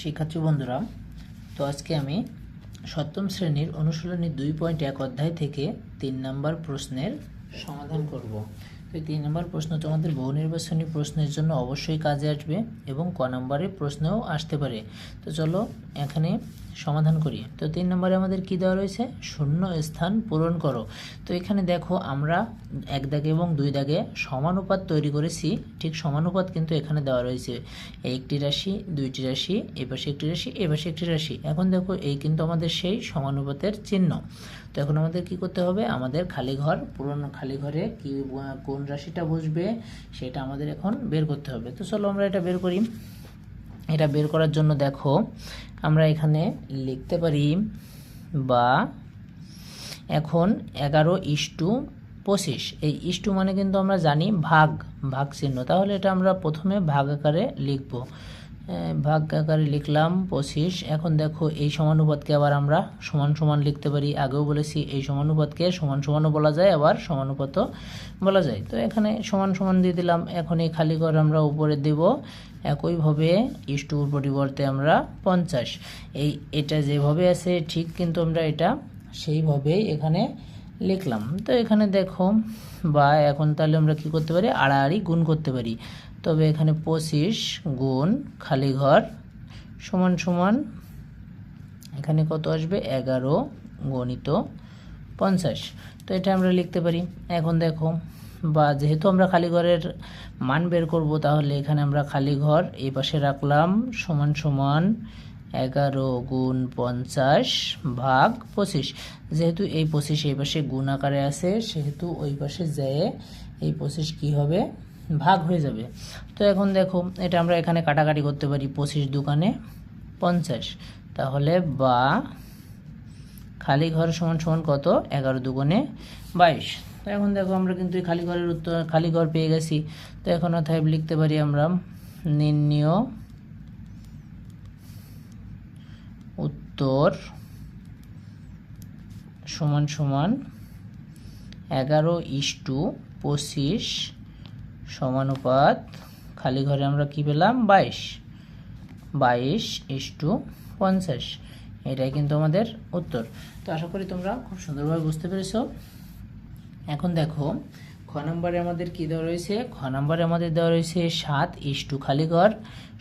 শিক্ষার্থী বন্ধুরা, তো আজকে আমি সপ্তম শ্রেণীর অনুশীলনী 2.1 অধ্যায় থেকে 3 নম্বর প্রশ্নের সমাধান করব। তো এই 3 নম্বর প্রশ্ন তোমাদের বহু নির্বাচনী প্রশ্নের জন্য অবশ্যই কাজে আসবে এবং ক নম্বরের প্রশ্নেও আসতে পারে। তো চলো এখানে সমাধান করি। তো 3 নম্বরে আমাদের কি দেওয়া রয়েছে, শূন্য স্থান পূরণ করো। তো এখানে দেখো আমরা এক দাগে এবং দুই দাগে সমানুপাত তৈরি করেছি, ঠিক সমানুপাত কিন্তু এখানে দেওয়া রয়েছে। একটি রাশি, দুইটি রাশি, এপাশে একটি রাশি, এপাশে একটি রাশি। এখন দেখো এই কিন্তু আমাদের সেই সমানুপাতের চিহ্ন। তো এখন আমাদের কি করতে হবে, আমাদের খালি ঘর পূরণ, খালি ঘরে কি কোন রাশিটা বসবে সেটা আমাদের এখন বের করতে হবে। তো চলো আমরা এটা বের করি। এটা বের করার জন্য দেখো আমরা এখানে লিখতে পারি বা এখন 11:25, এই ইস্টু মানে কিন্তু আমরা জানি ভাগ, ভাগ চিহ্ন। তাহলে এটা আমরা প্রথমে ভাগ আকারে লিখব, ভাগ আকারে লিখলাম 25। এখন দেখো এই সমানুপাতকে আবার আমরা সমান সমান লিখতে পারি। আগেও বলেছি এই সমানুপাতকে সমান সমানও বলা যায়, আবার সমানুপাতও বলা যায়। তো এখানে সমান সমান দিয়ে দিলাম। এখন এই খালি ঘর আমরা উপরে দেব, একইভাবে ইস্টুর পরিবর্তে আমরা 50। এটা যেভাবে আছে ঠিক কিন্তু আমরা এটা সেইভাবেই এখানে লিখলাম। তো এখানে দেখো বা এখন তাহলে আমরা কি করতে পারি, আড়াআড়ি গুণ করতে পারি। তবে এখানে 25 গুণ খালি ঘর সমান সমান এখানে কত আসবে, 11 গণিত 50। তো এটা আমরা লিখতে পারি। এখন দেখো বা যেহেতু আমরা খালি ঘরের মান বের করব, তাহলে এখানে আমরা খালি ঘর এই পাশে রাখলাম সমান সমান 11 গুণ 50 ভাগ 25। যেহেতু এই 25 এই পাশে গুণ আকারে আছে, সেহেতু ওই পাশে যেয়ে এই 25 কি হবে, ভাগ হয়ে যাবে। তো এখন দেখো এটা আমরা এখানে কাটাকাটি করতে পারি, 25 দুগুণে 50। তাহলে বা খালি ঘর সমান সমান কত, 11 দুগুণে 22। তো এখন দেখো আমরা কিন্তু এই খালি ঘরের উত্তর, খালি ঘর পেয়ে গেছি। তো এখন অতএব লিখতে পারি আমরা নির্ণয় উত্তর সমান সমান 11:25 সমানুপাত খালি ঘরে আমরা কি পেলাম, 22:50। এটাই কিন্তু আমাদের উত্তর। তো আশা করি তোমরা খুব সুন্দরভাবে বুঝতে পেরেছো। এখন দেখো খ নম্বরে আমাদের কি দেওয়া রয়েছে, খ নম্বরে আমাদের দেওয়া রয়েছে 7 খালি ঘর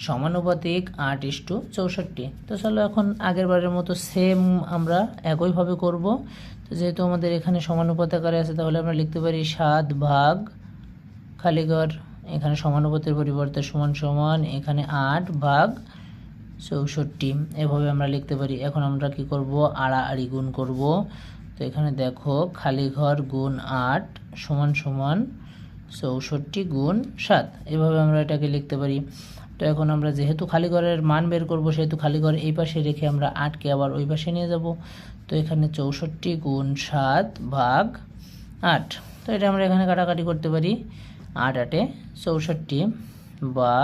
সমানুপাতিক 8:64। তো চলো এখন আগের বারের মতো সেম আমরা একইভাবে করব। তো যেহেতু আমাদের এখানে সমানুপাত আকারে আছে, তাহলে আমরা লিখতে পারি 7 ভাগ খালি ঘর, এখানে সমানুপাতের পরিবর্তে সমান সমান এখানে 8 ভাগ 64, এভাবে আমরা লিখতে পারি। এখন আমরা কি করব, আড়াআড়ি গুণ করব। তো এখানে দেখো খালি ঘর গুণ 8 সমান সমান 64 গুণ 7, এভাবে আমরা এটাকে লিখতে পারি। তো এখন আমরা যেহেতু খালি ঘরের মান বের করব, সেহেতু খালি ঘর এই পাশে রেখে আমরা 8কে আবার ওই পাশে নিয়ে যাব। তো এখানে 64 গুণ 7 ভাগ 8। তো এটা আমরা এখানে কাটাকাটি করতে পারি, 8 × 8 = 64 বা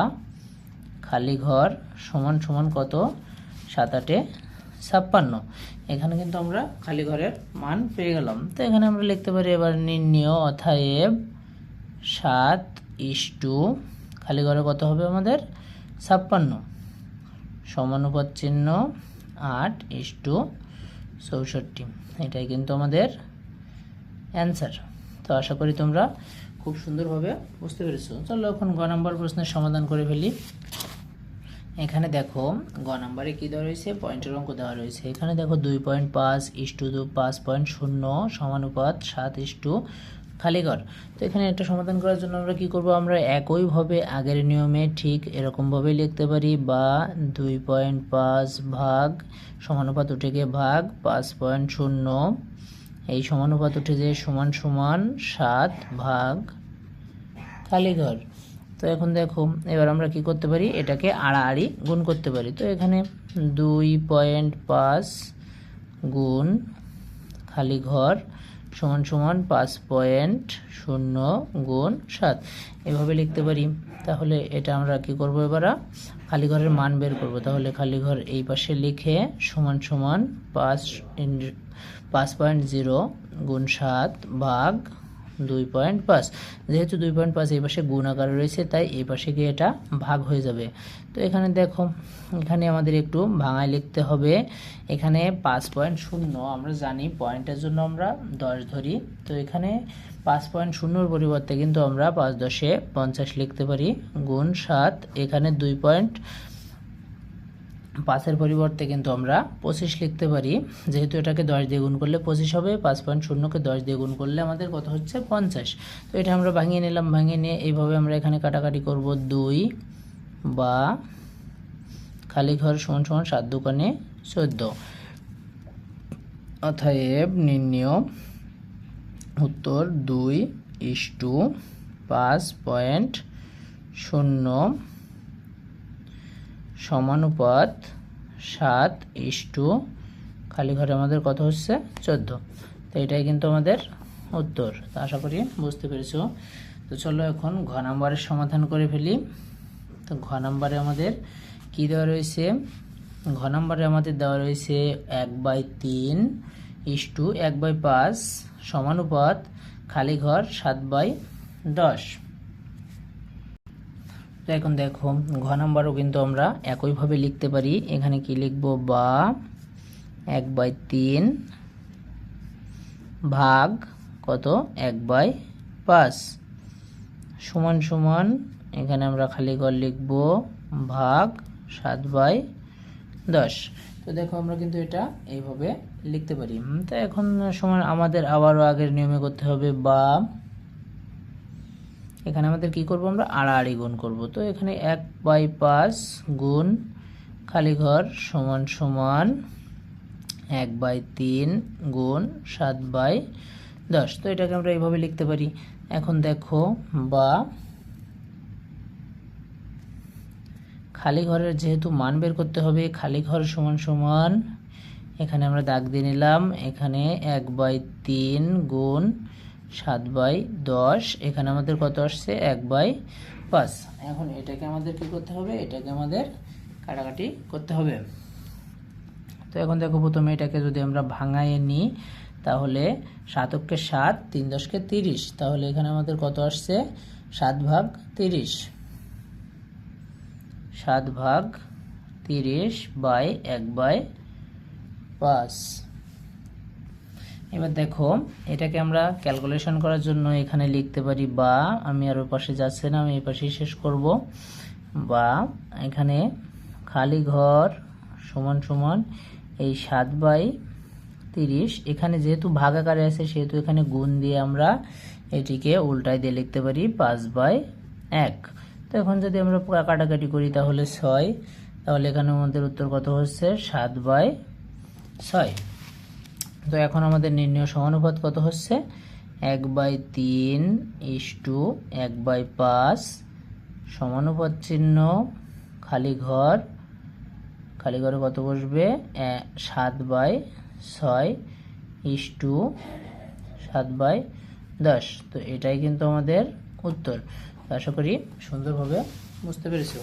খালি ঘর সমান সমান কত, 7 × 8 = 56। এখানে কিন্তু আমরা খালি ঘরের মান পেয়ে গেলাম। তো এখানে আমরা লিখতে পারি এবার নির্ণয় অতএব 7 খালি ঘরে কত হবে আমাদের, 56 সমানুপাত চিহ্ন 8:64। এটাই কিন্তু আমাদের অ্যান্সার। তো আশা করি তোমরা খুব সুন্দরভাবে বুঝতে পেরেছো। চলো এখন গ নম্বর প্রশ্নের সমাধান করে ফেলি। এখানে দেখো গ নম্বরে কি দেওয়া রয়েছে, পয়েন্টের অঙ্ক দেওয়া রয়েছে। এখানে দেখো 2.5:5.0 সমানুপাত 7 খালি ঘর। তো এখানে একটা সমাধান করার জন্য আমরা কি করব, আমরা একইভাবে আগের নিয়মে ঠিক এরকমভাবে লিখতে পারি বা 2.5 ভাগ সমানুপাত উঠে গিয়ে ভাগ 5.0, এই সমানুপাত উঠে যে সমান সমান 7 ভাগ খালি ঘর। তো এখন দেখো এবার আমরা কি করতে পারি, এটাকে আড়াআড়ি গুণ করতে পারি। তো এখানে 2.5 গুণ খালি ঘর সমান সমান 5.0 গুণ 7, এভাবে লিখতে পারি। তাহলে এটা আমরা কি করব, এবার খালি ঘরের মান বের করব। তাহলে খালি ঘর এই পাশে লিখে সমান সমান 5.0 গুণ 7 ভাগ 2.5, যেহেতু 2.5 এই পাশে গুণ আকারে রয়েছে তাই এই পাশে গিয়ে এটা ভাগ হয়ে যাবে। তো এখানে দেখো, এখানে আমাদের একটু ভাঙায় লিখতে হবে। এখানে 5.0 আমরা জানি পয়েন্টের জন্য আমরা 10 ধরি, তো এখানে 5.0 পরিবর্তে কিন্তু আমরা 5 10 50 লিখতে পারি, গুণ 7। এখানে 2.5 পরিবর্তে কিন্তু আমরা 25 লিখতে পারি, যেহেতু এটাকে 10 দিয়ে গুণ করলে 25 হবে। 5.0কে 10 দিয়ে গুণ করলে আমাদের কত হচ্ছে 50। তো এটা আমরা ভাঙিয়ে নিলাম, ভাঙিয়ে নিয়ে এইভাবে আমরা এখানে কাটাকাটি করব। 2 বা খালি ঘর সমান সমান 7 দুগুণে 14। অতএব নির্ণয় উত্তর 2:5.0 সমানুপাত 7 খালি ঘরে আমাদের কত হচ্ছে 14। তো এটাই কিন্তু আমাদের উত্তর। তো আশা করি বুঝতে পেরেছো। তো চলো এখন ঘ নাম্বারের সমাধান করে ফেলি। তো ঘ নাম্বারে আমাদের কি দেওয়া রয়েছে? ঘ নাম্বারে আমাদের দেওয়া রয়েছে 1/3:1/5 সমানুপাত খালি ঘর 7/10। তো এখন দেখো, ঘ নাম্বারও কিন্তু আমরা একইভাবে লিখতে পারি। এখানে কি লিখব? বা 1/3 ভাগ কত 1/5 সমান সমান, এখানে আমরা খালি ঘর লিখব ভাগ 7/10। তো দেখো আমরা কিন্তু এটা এইভাবে লিখতে পারি। তো এখন সমান আমাদের আবারও আগের নিয়মে করতে হবে। বা এখানে আমাদের কি করব? আমরা আড়াআড়ি গুণ করব। তো এখানে 1/5 গুণ খালি ঘর সমান সমান 1/3 গুণ 7/10। তো এটাকে আমরা এইভাবে লিখতে পারি। এখন দেখো, বা খালি ঘরের যেহেতু মান বের করতে হবে, খালি ঘর সমান সমান এখানে আমরা দাগ দিয়ে নিলাম। এখানে 1/3 গুণ 7/10, এখানে আমাদের কত আসছে 1/5। এখন এটাকে আমাদের কি করতে হবে? এটাকে আমাদের কাটাকাটি করতে হবে। তো এখন দেখো, প্রথমে এটাকে যদি আমরা ভাঙায় নিই তাহলে 7 7, 3 10 30। তাহলে এখানে আমাদের কত আসছে? 7/30। 7/30/1/5। এবার দেখো, এটাকে আমরা ক্যালকুলেশন করার জন্য এখানে লিখতে পারি। বা আমি আর ওই পাশে যাচ্ছে না, আমি এই পাশেই শেষ করব। বা এখানে খালি ঘর সমান সমান এই 7/30, এখানে যেহেতু ভাগাকারে আছে সেহেতু এখানে গুণ দিয়ে আমরা এটিকে উল্টায় দিয়ে লিখতে পারি 5/1। তো এখন যদি আমরা কাটাকাটি করি তাহলে 6, তাহলে এখানে আমাদের উত্তর কত হচ্ছে? 7/6। তো এখন আমাদের নির্ণয় সমানুপাত কত হচ্ছে? 1/3:1/5 সমানুপাত চিহ্ন খালি ঘর, খালি ঘরে কত বসবে? 7/6:7/10। তো এটাই কিন্তু আমাদের উত্তর। আশা করি সুন্দরভাবে বুঝতে পেরেছো।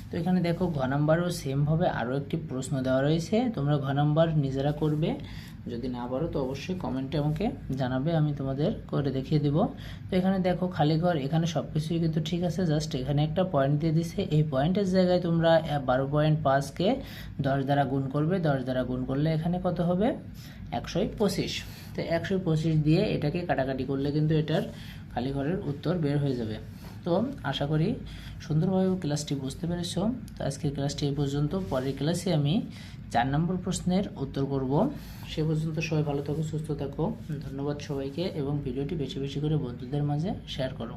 তো এখানে দেখো, ঘ নাম্বারও সেমভাবে আরও একটি প্রশ্ন দেওয়া রয়েছে। তোমরা ঘ নাম্বার নিজেরা করবে, যদি না পারো তো অবশ্যই কমেন্টে আমাকে জানাবে, আমি তোমাদের করে দেখিয়ে দিব। তো এখানে দেখো, খালি ঘর এখানে সব কিছুই কিন্তু ঠিক আছে, জাস্ট এখানে একটা পয়েন্ট দিয়ে দিছে। এই পয়েন্টের জায়গায় তোমরা 12.5কে 10 দ্বারা গুণ করবে। 10 দ্বারা গুণ করলে এখানে কত হবে? 125। তো 125 দিয়ে এটাকে কাটাকাটি করলে কিন্তু এটার খালি ঘরের উত্তর বের হয়ে যাবে। তো আশা করি সুন্দরভাবে ক্লাসটি বুঝতে পেরেছো। তো আজকের ক্লাসটি এই পর্যন্ত। পরের ক্লাসে আমি 4 নম্বর প্রশ্নের উত্তর করব। সে পর্যন্ত সবাই ভালো থাকো, সুস্থ থাকো। ধন্যবাদ সবাইকে, এবং ভিডিওটি বেশি বেশি করে বন্ধুদের মাঝে শেয়ার করো।